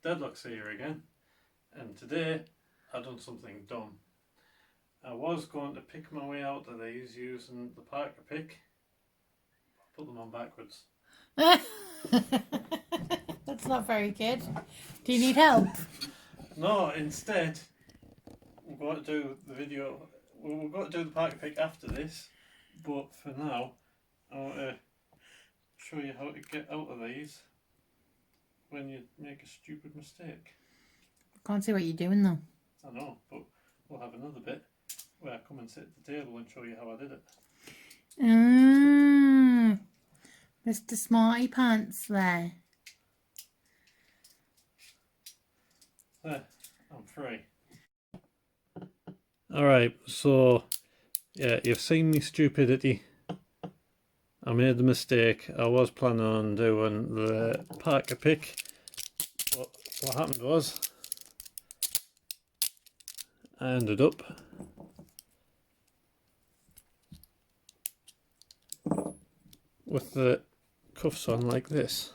Deadlocks here again, and today I've done something dumb. I was going to pick my way out of these using the Parker pick. Put them on backwards. That's not very good. Do you need help? No, instead we're going to do the video. We're going to do the Parker pick after this, but for now I want to show you how to get out of these when you make a stupid mistake. Can't see what you're doing though. I know, but we'll have another bit where I come and sit at the table and show you how I did it. Mr. Smarty Pants there. There, I'm free. Alright, so yeah, you've seen me stupidity. I made the mistake. I was planning on doing the Parker pick, but what happened was I ended up with the cuffs on like this.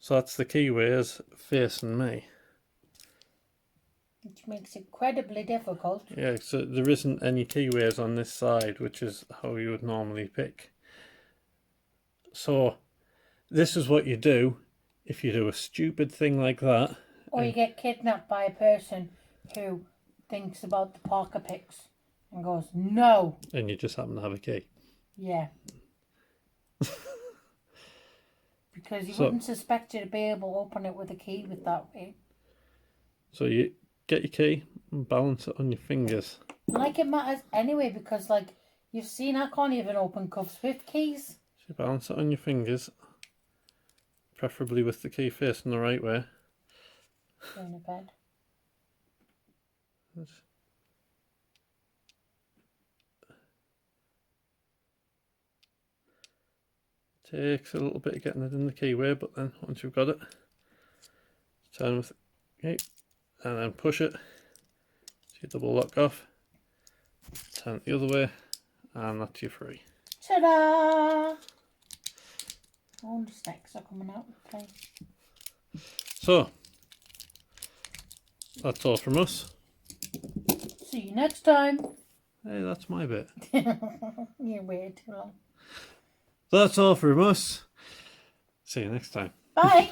So that's the Keyways facing me. Which makes it incredibly difficult. Yeah, so there isn't any Keyways on this side, which is how you would normally pick. So this is what you do if you do a stupid thing like that. Or you get kidnapped by a person who thinks about the Parker picks and goes, no. And you just happen to have a key. Yeah. Because you wouldn't suspect you to be able to open it with a key with that way. So you get your key and balance it on your fingers. Like it matters anyway, because like you've seen, I can't even open cuffs with keys. So you balance it on your fingers, preferably with the key facing the right way. Going to bed. Takes a little bit of getting it in the keyway, but then once you've got it, turn with the key and then push it. So you double lock off, turn it the other way, and that's you free. Ta-da! All the snacks are coming out of play. So that's all from us. See you next time. Hey, that's my bit. You waited too long. That's all from us. See you next time. Bye.